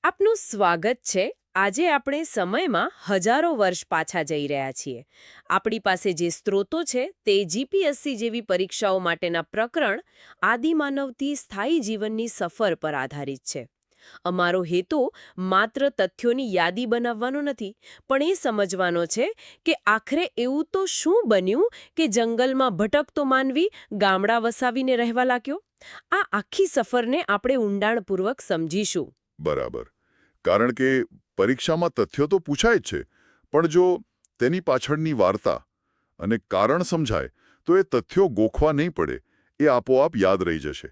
આપનું સ્વાગત છે. આજે આપણે સમયમાં હજારો વર્ષ પાછા જઈ રહ્યા છીએ. આપણી પાસે જે સ્ત્રોતો છે તે જીપીએસસી જેવી પરીક્ષાઓ માટેના પ્રકરણ આદિમાનવથી સ્થાયી જીવનની સફર પર આધારિત છે. અમારો હેતુ માત્ર તથ્યોની યાદી બનાવવાનો નથી, પણ એ સમજવાનો છે કે આખરે એવું તો શું બન્યું કે જંગલમાં ભટકતો માનવી ગામડા વસાવીને રહેવા લાગ્યો. આ આખી સફરને આપણે ઊંડાણપૂર્વક સમજીશું. બરાબર. કારણ કે પરીક્ષામાં તથ્યો તો પૂછાય જ છે, પણ જો તેની પાછળની વાર્તા અને કારણ સમજાય તો એ તથ્યો ગોખવા નહીં પડે, એ આપોઆપ યાદ રહી જશે.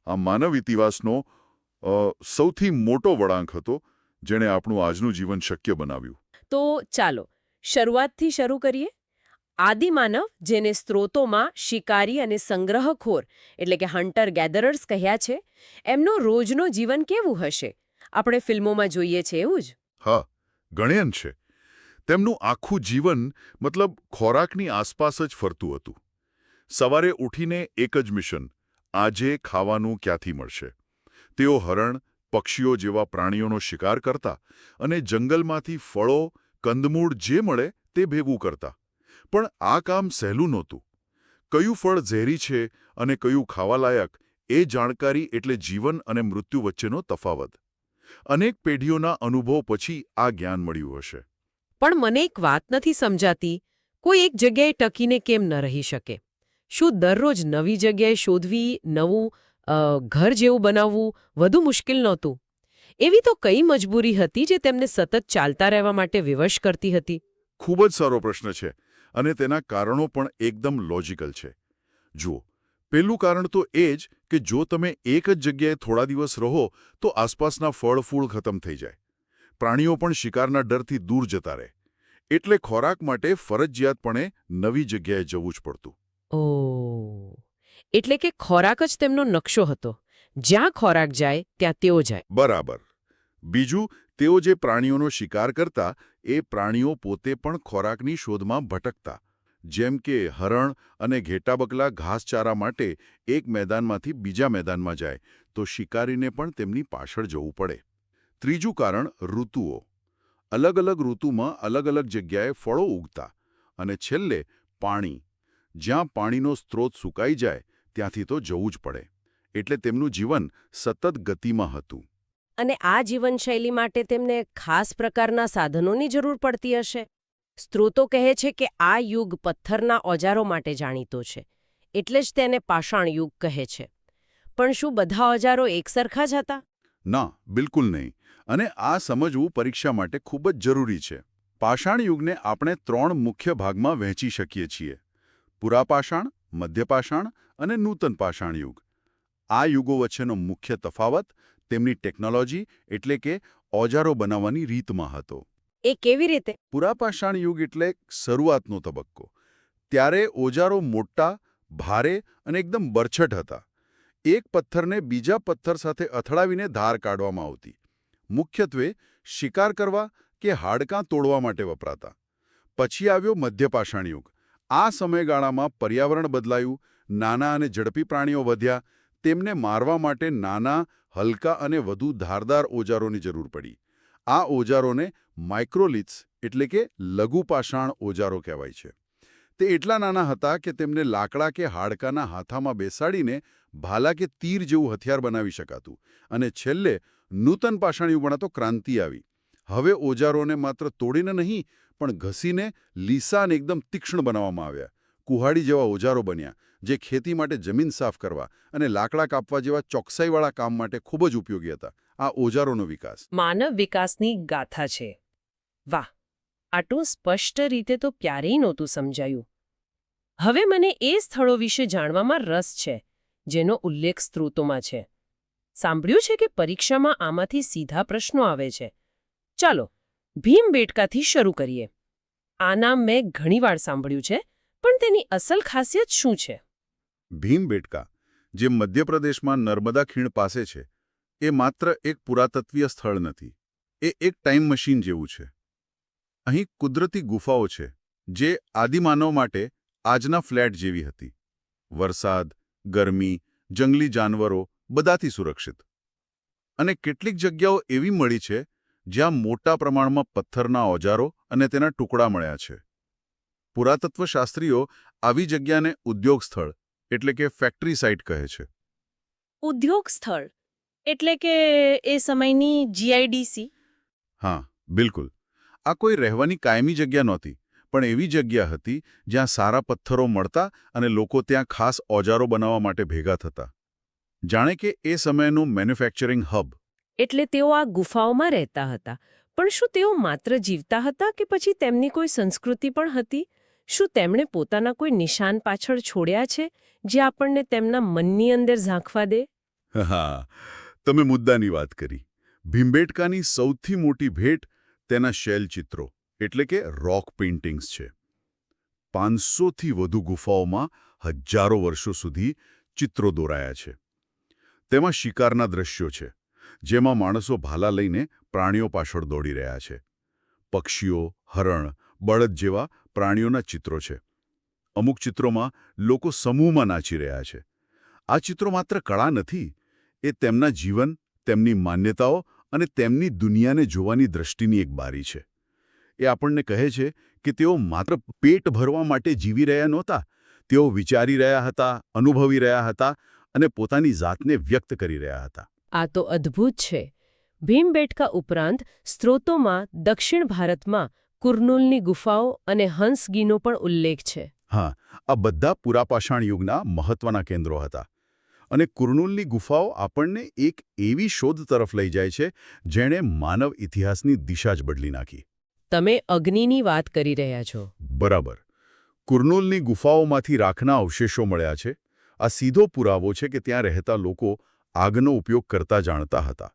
આ માનવ ઇતિહાસનો સૌથી મોટો વળાંક હતો, જેણે આપણું આજનું જીવન શક્ય બનાવ્યું. તો ચાલો શરૂઆતથી શરૂ કરીએ. આદિમાનવ, જેને સ્ત્રોતોમાં શિકારી અને સંગ્રહખોર એટલે કે હન્ટર ગેધરર્સ કહ્યા છે, એમનું રોજનું જીવન કેવું હશે? આપણે ફિલ્મોમાં જોઈએ છે એવું જ? હા, ગણ્યન છે. તેમનું આખું જીવન ખોરાકની આસપાસ જ ફરતું હતું. સવારે ઉઠીને એક જ મિશન, આજે ખાવાનું ક્યાંથી મળશે. તેઓ હરણ, પક્ષીઓ જેવા પ્રાણીઓનો શિકાર કરતા અને જંગલમાંથી ફળો, કંદમૂળ જે મળે તે ભેગું કરતા. પણ આ કામ સહેલું નહોતું. કયું ફળ ઝેરી છે અને કયું ખાવાલાયક, એ જાણકારી એટલે જીવન અને મૃત્યુ વચ્ચેનો તફાવત. અનેક પેઢીઓના અનુભવ પછી આ જ્ઞાન મળ્યું હશે. પણ મને એક વાત નથી સમજાતી, કોઈ એક જગ્યાએ ટકીને કેમ ન રહી શકે? શું દરરોજ નવી જગ્યાએ શોધવી, નવું ઘર જેવું બનાવવું વધુ મુશ્કેલ નહોતું? એવી તો કઈ મજબૂરી હતી જે તેમને સતત ચાલતા રહેવા માટે વિવશ કરતી હતી? ખૂબ જ સારો પ્રશ્ન છે, અને તેના કારણો પણ એકદમ લોજિકલ છે. જુઓ, પહેલું કારણ તો એ જ કે જો તમે એક જ જગ્યાએ થોડા દિવસ રહો તો આસપાસના ફળ ફૂલ ખતમ થઈ જાય. પ્રાણીઓ પણ શિકારના ડરથી દૂર જતા રહે. એટલે ખોરાક માટે ફરજિયાતપણે નવી જગ્યાએ જવું જ પડતું. ઓહ, એટલે કે ખોરાક જ તેમનો નકશો હતો. જ્યાં ખોરાક જાય ત્યાં તેઓ જાય. બરાબર. બીજું, તેઓ જે પ્રાણીઓનો શિકાર કરતા એ પ્રાણીઓ પોતે પણ ખોરાકની શોધમાં ભટકતા. જેમ કે હરણ અને ઘેટાબકલા ઘાસચારા માટે એક મેદાનમાંથી બીજા મેદાનમાં જાય તો શિકારીને પણ તેમની પાછળ જવું પડે. ત્રીજું કારણ ઋતુઓ. અલગ અલગ ઋતુમાં અલગ અલગ જગ્યાએ ફળો ઉગતા. અને છેલ્લે પાણી. જ્યાં પાણીનો સ્ત્રોત સુકાઈ જાય ત્યાંથી તો જવું જ પડે. એટલે તેમનું જીવન સતત ગતિમાં હતું. અને આ જીવનશૈલી માટે તેમને ખાસ પ્રકારના સાધનોની જરૂર પડતી હશે. સ્ત્રોતો કહે છે કે આ યુગ પથ્થરના ઓજારો માટે જાણીતો છે, એટલે જ તેને પાષાણ યુગ કહે છે. પણ શું બધા ઓજારો એકસરખા જ હતા? ના, બિલકુલ નહીં. અને આ સમજવું પરીક્ષા માટે ખૂબ જ જરૂરી છે. પાષાણ યુગને આપણે 3 મુખ્ય ભાગમાં વહેંચી શકીએ છીએ: પુરાપાષાણ, મધ્યપાષાણ અને નૂતન પાષાણ યુગ. આ યુગો વચ્ચેનો મુખ્ય તફાવત તેમની ટેકનોલોજી એટલે કે ઓજારો બનાવવાની રીતમાં હતો. એ કેવી રીતે? પુરાપાષાણ યુગ એટલે શરૂઆતનો તબક્કો. ત્યારે ઓજારો મોટા, ભારે અને એકદમ બરછટ હતા. એક પથ્થરને બીજા પથ્થર સાથે અથડાવીને ધાર કાઢવામાં આવતી. મુખ્યત્વે શિકાર કરવા કે હાડકાં તોડવા માટે વપરાતા. પછી આવ્યો મધ્યપાષાણ યુગ. આ સમયગાળામાં પર્યાવરણ બદલાયું, નાના અને ઝડપી પ્રાણીઓ વધ્યા. તેમને મારવા માટે નાના, હલકા અને વધુ ધારદાર ઓજારોની જરૂર પડી. આ ઓજારોને માઇક્રોલિથ્સ એટલે કે લઘુપાષાણ ઓજારો કહેવાય છે. તે એટલા નાના હતા કે તેમને લાકડા કે હાડકાના હાથામાં બેસાડીને ભાલા કે તીર જેવું હથિયાર બનાવી શકાતું. અને છેલ્લે નૂતન પાષાણ યુગમાં તો ક્રાંતિ આવી. હવે ઓજારોને માત્ર તોડીને નહીં, પણ ઘસીને લીસા અને એકદમ તીક્ષ્ણ બનાવવામાં આવ્યા. કુહાડી જેવા ઓજારો બન્યા, જે ખેતી માટે જમીન સાફ કરવા અને લાકડા કાપવા જેવા ચોકસાઈવાળા કામ માટે ખૂબ જ ઉપયોગી હતા. આ ઓજારોનો વિકાસ માનવ વિકાસની ગાથા છે. વાહ, આટલું સ્પષ્ટ રીતે તો ક્યારેય નહોતું સમજાયું. હવે મને એ સ્થળો વિશે જાણવામાં રસ છે જેનો ઉલ્લેખ સ્ત્રોતોમાં છે. સાંભળ્યું છે કે પરીક્ષામાં આમાંથી સીધા પ્રશ્નો આવે છે. ચાલો ભીમબેટકાથી શરૂ કરીએ. આ નામ મેં ઘણીવાર સાંભળ્યું છે, પણ તેની અસલ ખાસિયત શું છે? ભીમબેટકા, જે મધ્યપ્રદેશમાં નર્મદા ખીણ પાસે છે, એ માત્ર એક પુરાતત્વીય સ્થળ નથી. એ એક ટાઈમ મશીન જેવું છે. અહીં કુદરતી ગુફાઓ છે, જે આદિમાનવ માટે આજના ફ્લેટ જેવી હતી. વરસાદ, ગરમી, જંગલી જાનવરો બધાથી સુરક્ષિત. અને કેટલીક જગ્યાઓ એવી મળી છે જ્યાં મોટા પ્રમાણમાં પથ્થરના ઓજારો અને તેના ટુકડા મળ્યા છે. પુરાતત્વશાસ્ત્રીઓ આવી જગ્યાને ઉદ્યોગ સ્થળ એટલે કે ફેક્ટરી સાઇટ કહે છે. ઉદ્યોગ સ્થળ એટલે કે એ સમયની જીઆઈડીસી. હા, બિલકુલ. આ કોઈ રહેવાની કાયમી જગ્યા નહોતી, પણ એવી જગ્યા હતી જ્યાં સારા પથ્થરો મળતા અને લોકો ત્યાં ખાસ ઓજારો બનાવવા માટે ભેગા થતા. જાણે કે એ સમયનું મેન્યુફેક્ચરિંગ હબ. એટલે તેઓ આ ગુફાઓમાં રહેતા હતા. પણ શું તેઓ માત્ર જીવતા હતા કે પછી તેમની કોઈ સંસ્કૃતિ પણ હતી? શું તેમણે પોતાના કોઈ નિશાન પાછળ છોડ્યા છે જે આપણને તેમના મનની અંદર ઝાંખવા દે? હા, તમે મુદ્દાની વાત કરી. ભીમબેટકાની સૌથી મોટી ભેટ તેના શૈલચિત્રો એટલે કે રોક પેઇન્ટિંગ્સ છે. 500થી વધુ ગુફાઓમાં હજારો વર્ષો સુધી ચિત્રો દોરાયા છે. તેમાં શિકારના દ્રશ્યો છે, જેમાં માણસો ભાલા લઈને પ્રાણીઓ પાછળ દોડી રહ્યા છે. પક્ષીઓ, હરણ, બળદ જેવા પ્રાણીઓના ચિત્રો છે. અમુક ચિત્રોમાં લોકો સમૂહમાં નાચી રહ્યા છે. આ ચિત્રો માત્ર કળા નથી, એ તેમના જીવન, તેમની માન્યતાઓ અને તેમની દુનિયાને જોવાની દ્રષ્ટિની એક બારી છે. એ આપણને કહે છે કે તેઓ માત્ર પેટ ભરવા માટે જીવી રહ્યા નહોતા. તેઓ વિચારી રહ્યા હતા, અનુભવી રહ્યા હતા અને પોતાની જાતને વ્યક્ત કરી રહ્યા હતા. આ તો અદ્ભુત છે. ભીમબેટકા ઉપરાંત સ્ત્રોતોમાં દક્ષિણ ભારતમાં કુર્નુલની ગુફાઓ અને હંસગીનો પણ ઉલ્લેખ છે. હા, આ બધા પુરાપાષાણ યુગના મહત્વના કેન્દ્રો હતા. અને કુર્નુલની ગુફાઓ આપણને એક એવી શોધ તરફ લઈ જાય છે જેણે માનવ ઇતિહાસની દિશા જ બદલી નાખી. તમે અગ્નિની વાત કરી રહ્યા છો. બરાબર. કુર્નુલની ગુફાઓમાંથી રાખના અવશેષો મળ્યા છે. આ સીધો પુરાવો છે કે ત્યાં રહેતા લોકો આગનો ઉપયોગ કરતા જાણતા હતા.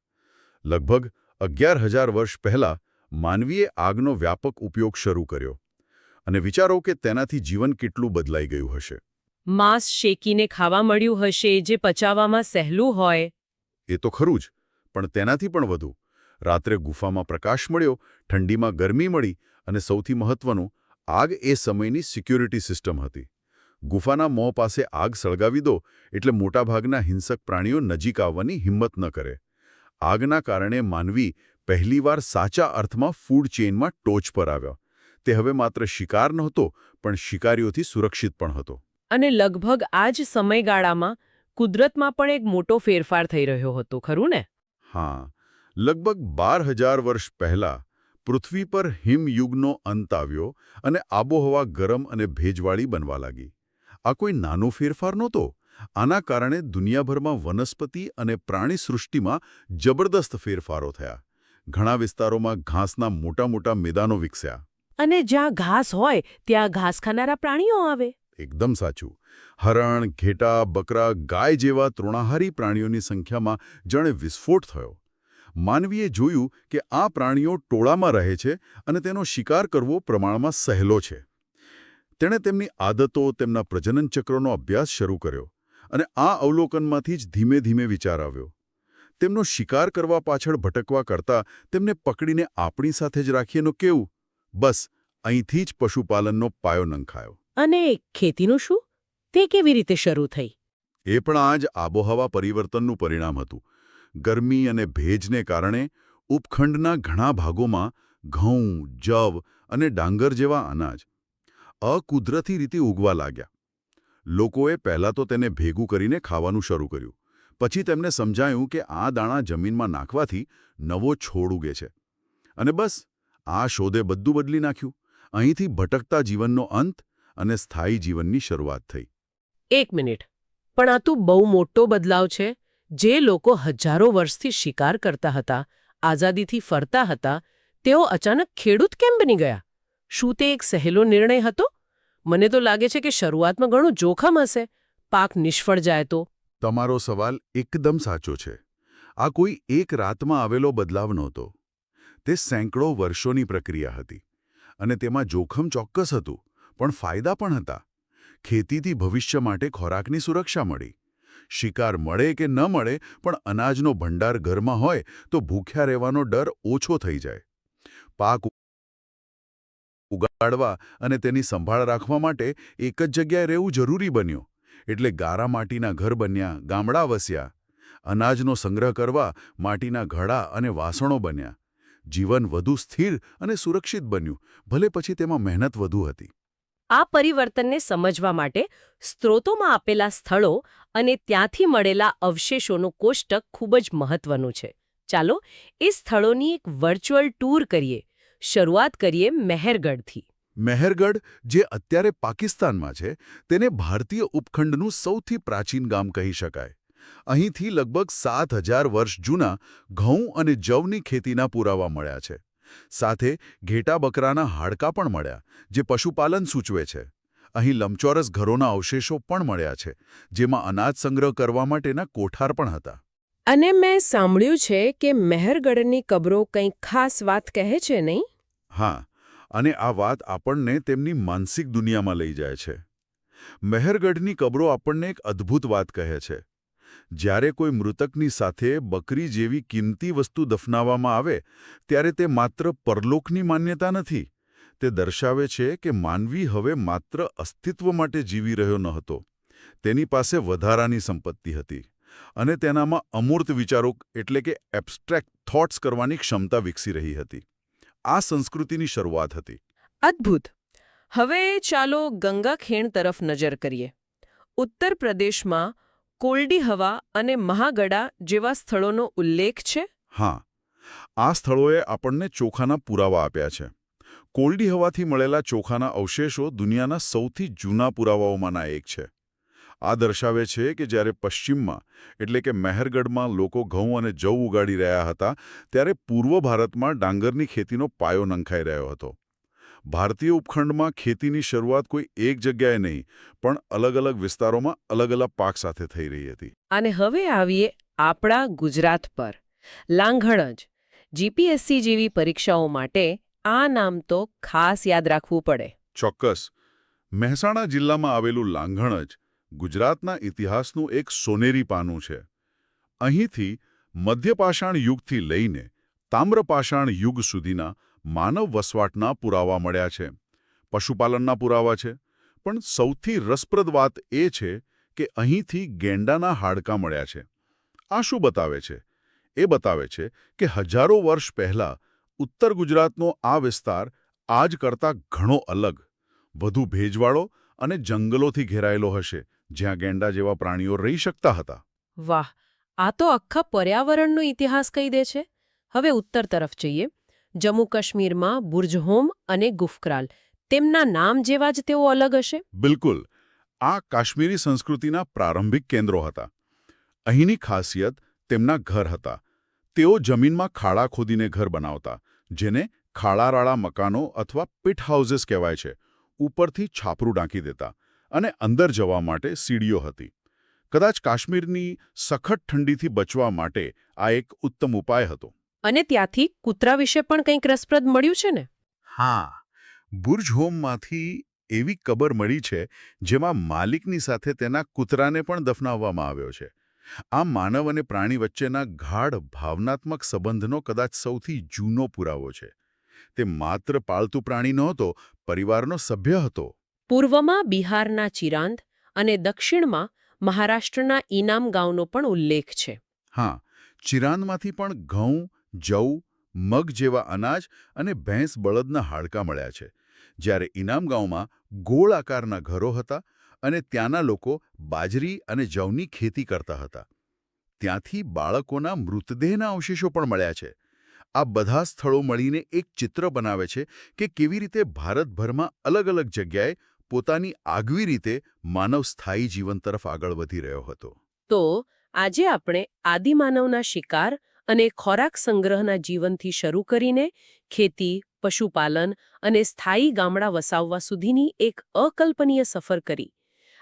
લગભગ 11,000 વર્ષ પહેલાં માનવીએ આગનો વ્યાપક ઉપયોગ શરૂ કર્યો. અને વિચારો કે તેનાથી જીવન કેટલું બદલાઈ ગયું હશે. માંસ શેકીને ખાવા મળ્યું હશે જે પચાવવામાં સહેલું હોય. એ તો ખરું જ, પણ તેનાથી પણ વધુ. રાત્રે ગુફામાં પ્રકાશ મળ્યો, ઠંડીમાં ગરમી મળી અને સૌથી મહત્વનું, આગ એ સમયની સિક્યોરિટી સિસ્ટમ હતી. ગુફાના મોં પાસે આગ સળગાવી દો એટલે મોટાભાગના હિંસક પ્રાણીઓ નજીક આવવાની હિંમત ન કરે. આગના કારણે માનવી પહેલીવાર સાચા અર્થમાં ફૂડ ચેઇનમાં ટોચ પર આવ્યો. તે હવે માત્ર શિકાર નહોતો, પણ શિકારીઓથી સુરક્ષિત પણ હતો. અને લગભગ આ જ સમયગાળામાં કુદરતમાં પણ એક મોટો ફેરફાર થઈ રહ્યો હતો, ખરું ને? હા, લગભગ 12,000 વર્ષ પહેલાં પૃથ્વી પર હિમયુગનો અંત આવ્યો અને આબોહવા ગરમ અને ભેજવાળી બનવા લાગી. આ કોઈ નાનો ફેરફાર નહોતો. આના કારણે દુનિયાભરમાં વનસ્પતિ અને પ્રાણી સૃષ્ટિમાં જબરદસ્ત ફેરફારો થયા. ઘણા વિસ્તારોમાં ઘાસના મોટા મોટા મેદાનો વિકસ્યા. અને જ્યાં ઘાસ હોય ત્યાં ઘાસ ખાનારા પ્રાણીઓ આવે. એકદમ સાચું. હરણ, ઘેટા, બકરા, ગાય જેવા તૃણાહારી પ્રાણીઓની સંખ્યામાં જાણે વિસ્ફોટ થયો. માનવીએ જોયું કે આ પ્રાણીઓ ટોળામાં રહે છે અને તેનો શિકાર કરવો પ્રમાણમાં સહેલો છે. તેણે તેમની આદતો, તેમના પ્રજનન ચક્રનો અભ્યાસ શરૂ કર્યો અને આ અવલોકનમાંથી જ ધીમે ધીમે વિચાર આવ્યો. તેમનો શિકાર કરવા પાછળ ભટકવા કરતાં તેમને પકડીને આપણી સાથે જ રાખીએનું કેવું? બસ અહીંથી જ પશુપાલનનો પાયો નંખાયો. અને ખેતીનું શું? તે કેવી રીતે શરૂ થઈ? એ પણ આ જ આબોહવા પરિવર્તનનું પરિણામ હતું. ગરમી અને ભેજને કારણે ઉપખંડના ઘણા ભાગોમાં ઘઉં, જવ અને ડાંગર જેવા અનાજ અકુદરતી રીતે ઉગવા લાગ્યા. લોકોએ પહેલાં તો તેને ભેગું કરીને ખાવાનું શરૂ કર્યું. પછી તેમને સમજાયું કે આ દાણા જમીનમાં નાખવાથી નવો છોડ ઉગે છે. અને બસ આ શોધે બધું બદલી નાખ્યું. અહીંથી ભટકતા જીવનનો અંત અને સ્થાયી જીવનની શરૂઆત થઈ. એક મિનિટ, પણ આ તો બહુ મોટો બદલાવ છે. જે લોકો હજારો વર્ષથી શિકાર કરતા હતા, આઝાદીથી ફરતા હતા, તેઓ અચાનક ખેડૂત કેમ બની ગયા? શું તે એક સહેલો નિર્ણય હતો? મને તો લાગે છે કે શરૂઆતમાં ઘણું જોખમ હશે. પાક નિષ્ફળ જાય તો? તમારો સવાલ એકદમ સાચો છે. આ કોઈ એક રાતમાં આવેલો બદલાવ નહોતો. તે સેંકડો વર્ષોની પ્રક્રિયા હતી. અને તેમાં જોખમ ચોક્કસ હતું, પણ ફાયદા પણ હતા. ખેતીથી ભવિષ્ય માટે ખોરાકની સુરક્ષા મળી. શિકાર મળે કે ન મળે, પણ અનાજનો ભંડાર ઘરમાં હોય તો ભૂખ્યા રહેવાનો ડર ઓછો થઈ જાય. પાક ઉગાડવા અને તેની સંભાળ રાખવા માટે એક જ જગ્યાએ રહેવું જરૂરી બન્યું. એટલે ગારા માટીના ઘર બન્યા, ગામડા વસ્યા. અનાજનો સંગ્રહ કરવા માટીના ઘડા અને વાસણો બન્યા. જીવન વધુ સ્થિર અને સુરક્ષિત બન્યું, ભલે પછી તેમાં મહેનત વધુ હતી. આ પરિવર્તનને સમજવા માટે સ્ત્રોતોમાં આપેલા સ્થળો અને ત્યાંથી મળેલા અવશેષોનું કોષ્ટક ખૂબ જ મહત્વનું છે. ચાલો એ સ્થળોની એક વર્ચ્યુઅલ ટૂર કરીએ. શરૂઆત કરીએ મહેરગઢથી. મહેરગઢ, જે અત્યારે પાકિસ્તાનમાં છે, તેને ભારતીય ઉપખંડનું સૌથી પ્રાચીન ગામ કહી શકાય. અહીંથી લગભગ 7,000 વર્ષ જૂના ઘઉં અને જવની ખેતીના પુરાવા મળ્યા છે. સાથે ઘેટા બકરાના હાડકાં પણ મળ્યા, જે પશુપાલન સૂચવે છે. અહીં લંબચોરસ ઘરોના અવશેષો પણ મળ્યા છે, જેમાં અનાજ સંગ્રહ કરવા માટેના કોઠાર પણ હતા. અને મેં સાંભળ્યું છે કે મહેરગઢની કબરો કંઈક ખાસ વાત કહે છે, નહીં? હા, અને આ વાત આપણને તેમની માનસિક દુનિયામાં લઈ જાય છે. મહેરગઢની કબરો આપણને એક અદ્ભુત વાત કહે છે. જ્યારે કોઈ મૃતકની સાથે બકરી જેવી કિંમતી વસ્તુ દફનાવવામાં આવે, ત્યારે તે માત્ર પરલોકની માન્યતા નથી. તે દર્શાવે છે કે માનવી હવે માત્ર અસ્તિત્વ માટે જીવી રહ્યો ન હતો. તેની પાસે વધારાની સંપત્તિ હતી, અને તેનામાં અમૂર્ત વિચારો એટલે કે એબ્સ્ટ્રેક્ટ થોટ્સ કરવાની ક્ષમતા વિકસી રહી હતી. આ સંસ્કૃતિની શરૂઆત હતી. અદ્ભુત. હવે ચાલો ગંગા ખીણ તરફ નજર કરીએ. ઉત્તર પ્રદેશમાં કોલ્ડી હવા અને મહાગડા જેવા સ્થળોનો ઉલ્લેખ છે. હા, આ સ્થળોએ આપણને ચોખાના પુરાવા આપ્યા છે. કોલ્ડી હવાથી મળેલા ચોખાના અવશેષો દુનિયાના સૌથી જૂના પુરાવાઓમાંના એક છે. આ દર્શાવે છે કે જ્યારે પશ્ચિમમાં એટલે કે મહેરગઢમાં લોકો ઘઉં અને જવ ઉગાડી રહ્યા હતા, ત્યારે પૂર્વ ભારતમાં ડાંગરની ખેતીનો પાયો નંખાઈ રહ્યો હતો. ભારતીય ઉપખંડમાં ખેતીની શરૂઆત કોઈ એક જગ્યાએ નહીં, પણ અલગ-અલગ વિસ્તારોમાં અલગ-અલગ પાક સાથે થઈ રહી હતી. અને હવે આવીએ આપણા ગુજરાત પર. લાંઘણજ. જીપીએસસી જેવી પરીક્ષાઓ માટે આ નામ તો ખાસ યાદ રાખવું પડે. ચોક્કસ. મહેસાણા જિલ્લામાં આવેલું લાંઘણજ ગુજરાતના ઇતિહાસનું એક સોનેરી પાનું છે. અહીંથી મધ્યપાષાણ યુગથી લઈને તામ્રપાષાણ યુગ સુધીના માનવ વસવાટના પુરાવા મળ્યા છે. પશુપાલનના પુરાવા છે. પણ સૌથી રસપ્રદ વાત એ છે કે અહીંથી ગેંડાના હાડકાં મળ્યા છે. આ શું બતાવે છે? એ બતાવે છે કે હજારો વર્ષ પહેલાં ઉત્તર ગુજરાતનો આ વિસ્તાર આજ કરતાં ઘણો અલગ, વધુ ભેજવાળો અને જંગલોથી ઘેરાયેલો હશે, જ્યાં ગેંડા જેવા પ્રાણીઓ રહી શકતા હતા. વાહ, આ તો આખા પર્યાવરણનો ઇતિહાસ કહી દે છે. હવે ઉત્તર તરફ જઈએ. જમ્મુ કાશ્મીરમાં બુર્જહોમ અને ગુફક્રાલ, તેમના નામ જેવા જ તેઓ અલગ હશે? બિલકુલ. આ કાશ્મીરી સંસ્કૃતિના પ્રારંભિક કેન્દ્રો હતા. અહીંની ખાસિયત તેમના ઘર હતા. તેઓ જમીનમાં ખાડા ખોદીને ઘર બનાવતા, જેને ખાડારાળા મકાનો અથવા પિટ હાઉસીસ કહેવાય છે. ઉપરથી છાપરું ઢાંકી દેતા, અને અંદર જવા માટે સીડીઓ હતી. કદાચ કાશ્મીરની સખત ઠંડીથી બચવા માટે આ એક ઉત્તમ ઉપાય હતો. અને ત્યાંથી કૂતરા વિશે પણ કંઈક રસપ્રદ મળ્યું છે ને? હા, બુર્જ હોમમાંથી એવી કબર મળી છે જેમાં માલિકની સાથે તેના કૂતરાને પણ દફનાવવામાં આવ્યો છે. આ માનવ અને પ્રાણી વચ્ચેના ગાઢ ભાવનાત્મક સંબંધનો કદાચ સૌથી જૂનો પુરાવો છે. તે માત્ર પાળતું પ્રાણી નહોતો, પરિવારનો સભ્ય હતો. પૂર્વમાં બિહારના ચિરાંદ અને દક્ષિણમાં મહારાષ્ટ્રના ઈનામ ગામનો પણ ઉલ્લેખ છે. હા, ચિરાંદમાંથી પણ ઘઉં, જવ, મગ જેવા અનાજ અને ભેંસ બળદના હાડકાં મળ્યા છે. જ્યારે ઈનામ ગામમાં ગોળ આકારના ઘરો હતા અને ત્યાંના લોકો બાજરી અને જવની ખેતી કરતા હતા. ત્યાંથી બાળકોના મૃતદેહના અવશેષો પણ મળ્યા છે. આ બધા સ્થળો મળીને એક ચિત્ર બનાવે છે કે કેવી રીતે ભારતભરમાં અલગ-અલગ જગ્યાએ પોતાની આગવી રીતે માનવ સ્થાયી જીવન તરફ આગળ વધી રહ્યો હતો. તો આજે આપણે આદિમાનવના શિકાર અને ખોરાક સંગ્રહના જીવનથી શરૂ કરીને ખેતી, પશુપાલન અને સ્થાયી ગામડા વસાવવા સુધીની એક અકલ્પનીય સફર કરી.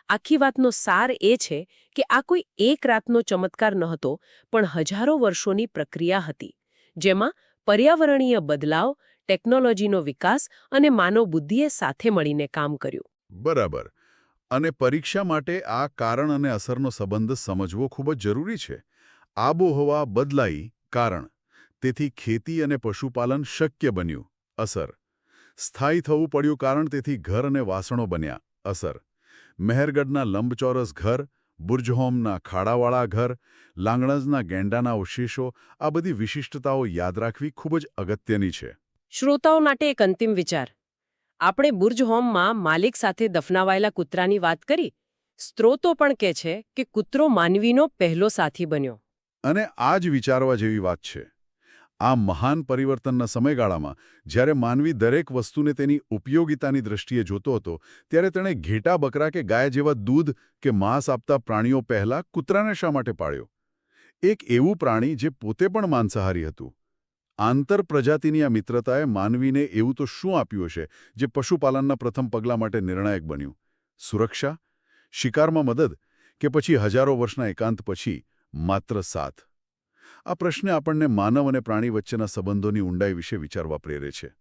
આખી વાતનો સાર એ છે કે આ કોઈ એક રાતનો ચમત્કાર નહોતો, પણ હજારો વર્ષોની પ્રક્રિયા હતી, જેમાં પર્યાવરણીય બદલાવ, ટેકનોલોજીનો વિકાસ અને માનવ બુદ્ધિએ સાથે મળીને કામ કર્યું. બરાબર. અને પરીક્ષા માટે આ કારણ અને અસરનો સંબંધ સમજવો ખૂબ જ જરૂરી છે. આબોહવા બદલાઈ, કારણ. તેથી ખેતી અને પશુપાલન શક્ય બન્યું, અસર. સ્થાયી થવું પડ્યું, કારણ તેથી ઘર અને વાસણો બન્યા, અસર. મહેરગઢના લંબચોરસ ઘર, બુર્જહોમના ખાડાવાળા ઘર, લાંગણજના ગેંડાના અવશેષો, આ બધી વિશિષ્ટતાઓ યાદ રાખવી ખૂબ જ અગત્યની છે. શ્રોતાઓ માટે એક અંતિમ વિચાર. આપણે બુર્જ હોમમાં માલિક સાથે દફનાવાયેલા કૂતરાની વાત કરી. સ્ત્રોતો પણ કહે છે કે કૂતરો માનવીનો પહેલો સાથી બન્યો. અને આ જ વિચારવા જેવી વાત છે. આ મહાન પરિવર્તનના સમયગાળામાં જ્યારે માનવી દરેક વસ્તુને તેની ઉપયોગિતાની દ્રષ્ટિએ જોતો હતો, ત્યારે તેણે ઘેટા, બકરા કે ગાય જેવા દૂધ કે માંસ આપતા પ્રાણીઓ પહેલાં કૂતરાને શા માટે પાળ્યો? એક એવું પ્રાણી જે પોતે પણ માંસાહારી હતું. આંતરપ્રજાતિની આ મિત્રતાએ માનવીને એવું તો શું આપ્યું હશે જે પશુપાલનના પ્રથમ પગલા માટે નિર્ણાયક બન્યું? સુરક્ષા, શિકારમાં મદદ, કે પછી હજારો વર્ષના એકાંત પછી માત્ર સાથ? આ પ્રશ્ન આપણને માનવ અને પ્રાણી વચ્ચેના સંબંધોની ઊંડાઈ વિશે વિચારવા પ્રેરે છે.